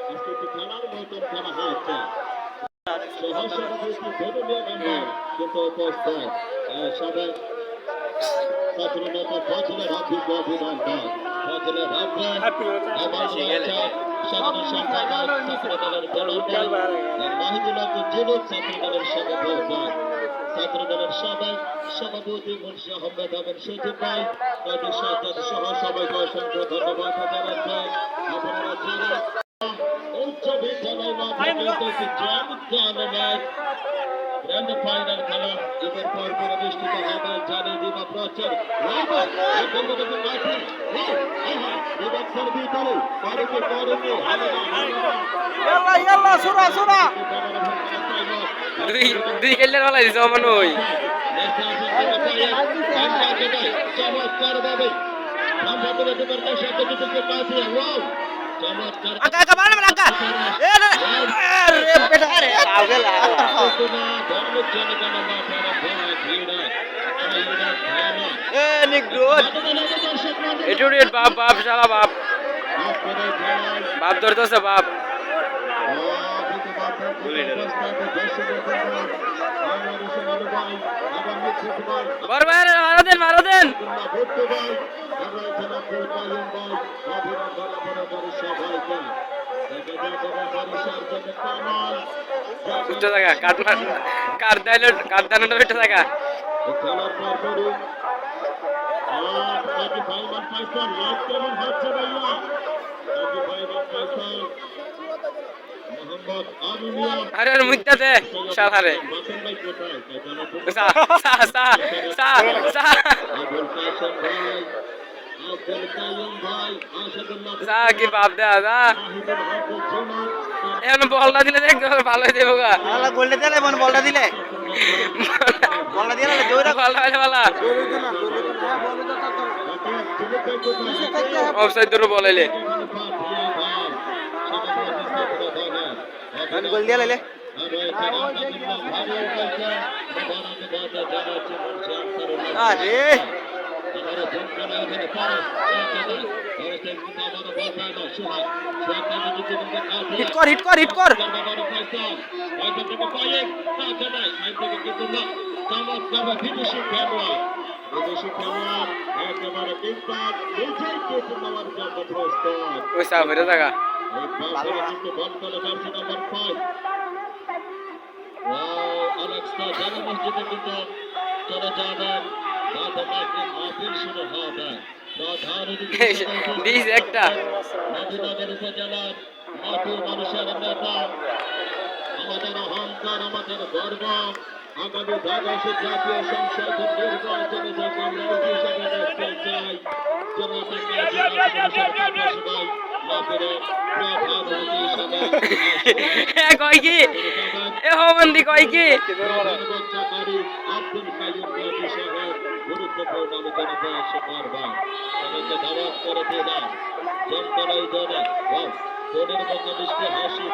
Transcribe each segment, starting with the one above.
আজকে একটি খেলার মতন খেলা হচ্ছে সহসভাপতি ধর্মীয় মেম্বার কিন্তু উপস্থিত সবাই ছাত্রনেতা ফজলের হাফিজ অভিনন্দন ফজলের হাফিজ এবং সাধারণ সম্পাদক ছাত্রদলের জনগণ মাহিদুল হক জিলুক ছাত্রদলের সভাপতি ছাত্রদলের সভাপতি মুন্সি আহমেদ আবেদ সচিব ভাই কাজী সাজ্জাদ সহ সবাইকে অসংখ্য ধন্যবাদ জানাচ্ছি আপনারা জানেন উচ্চ বিদ্যালয় মাঠে কিন্তু চমৎকার ম্যাচ গ্র্যান্ড ফাইনাল খেলা ঈদের পর অনুষ্ঠিত হবে জানিয়ে দিবা প্রচার দুই খেললে ভালো দিছে আমার ওই চমৎকার ভাবে বাপ বাপ শালা বাপ বাপ ধরতেছে বাপ মারো দেন আরে মুইতা দে শালারে কি বাপ দে আদা এখন বলটা দিলে দেখ ভালো হয়ে যাবো গা গোলটা দিলে মন বলটা দিলে বলটা দিলে দৌড়া ভালো হয়ে ভালো অফসাইড ধরে বলাইলে গোল দিয়ে লাইলে আরে হিট কর পয়সা ভরে থাকা মসজিদে কিন্তু চলে যাবেন শুরু হবে একটা নদীনগর উপজেলার মাটি মানুষের নেতা আমাদের অহংকার আমাদের গর্ব আগামী দ্বাদশ জাতীয় সংসদ নির্বাচনে যাকে আমরা হিসাবে দেখতে চাই কয় কি এ হোমন্দি কয় কি আব্দুল কাইয়ুম গাজী সাহেব গুরুত্বপূর্ণ আলোচনা এসে পারবেন তাদেরকে দাওয়াত করে দিলাম জমকালাই দলে বোনের মতো মিষ্টি হাসি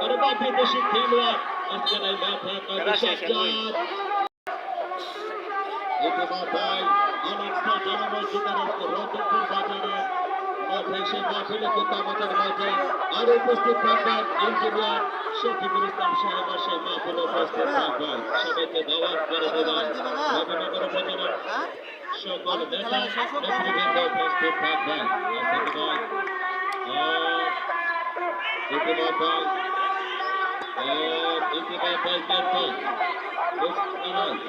আর বা বিদেশি খেলোয়াড় আজকের এই মাঠে কাজী সাজ্জাদ ইতিমধ্যেই অনেকটা জনমসজিদের রতনপুর বাজারে মাঠে এসে মাঠে কিন্তু আমাদের মাঝে আরো উপস্থিত থাকবেন ইঞ্জিনিয়ার শফিকুল ইসলাম সাহেব এসে মাহফিলে উপস্থিত থাকবেন সবাইকে দাওয়াত করে দিলাম নবীনগর উপজেলার সকল নেতা নেতৃবৃন্দ উপস্থিত থাকবেন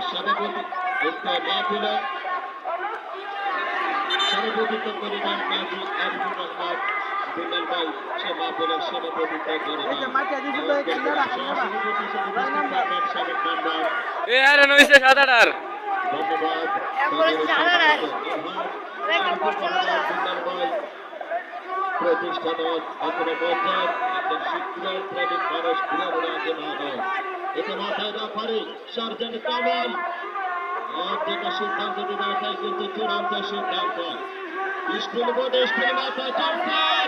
সভাপতি সভাপতিত্ব করিবেন কাজী আব্দুর রহমান বিল্লাল ভাই সে মাহফিলের সভাপতিত্ব করিবেন সাদাটার প্রতিষ্ঠান আপনার মধ্যে একজন শিক্ষক প্রেমিক মানুষ ক্রীড়াকে না হয় এটা মাথায় রাখারে সার্জন কামাল যেটা সিদ্ধান্ত নেবে এটাই কিন্তু চূড়ান্ত সিদ্ধান্ত স্কুল বোর্ড স্কুল মাথায় চলছেন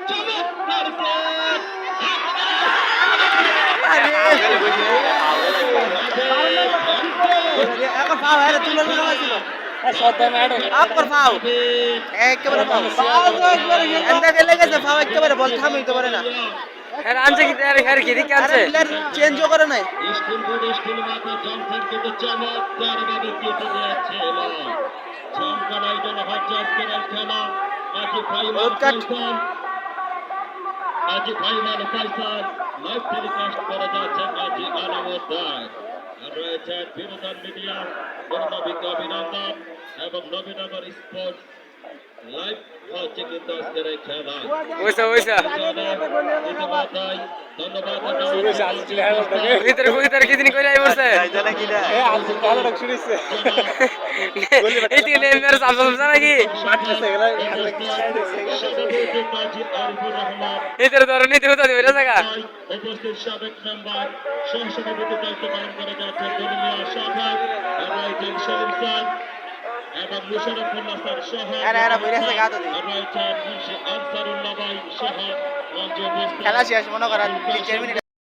চমৎকার এখন ফাউল হয়ে তুলে নিয়ে গেছিল আপ কর ফাও একেবারে ফাও এন্ডা গেলে গেছে ফাও একেবারে বল থামিতে পারে না হ্যাঁ আনছে কি হ্যাঁ কি দিকে আরে আনছে প্লেয়ার চেঞ্জও করে নাই স্কুল বোর্ড স্কুল মাথা জনসন কিন্তু চমৎকার ভাবে কেটে দিয়েছে চমকানাই দল হজ্জাজ করার খেলা আজি ফাইনাল ফাইসাল আজি ফাইনাল ফাইসাল লাইভ টেলিকাস্ট করা যাচ্ছে আজি আলামুদ্দার আর রয়েছে বিনোদন মিডিয়া বর্ণবিজ্ঞ অভিনন্দন এবং নবীনগর স্পোর্টস লাইভ হচ্ছে কিন্তু আজকের এই খেলা ওইসা ভিতরে ভিতরে কি দিন কইরা আইবছে জানা কি না এই দিকে নেমের সামনে নাকি ভিতরে ধরে নিতে হতো বেরা জায়গা উপস্থিত সাবেক মেম্বার সহসভাপতি দায়িত্ব পালন করে যাচ্ছেন দলীয় সাবেক রাইটেন সেলিম স্যার এবং মুশারফুল্লাহ স্যার সহ এরা বইরাছে গাতো দি রয়েছেন মুন্সি আনসারুল্লাহ ভাই সহ মঞ্চে উপস্থিত খেলা শেষ মনে করেন 3-4 মিনিট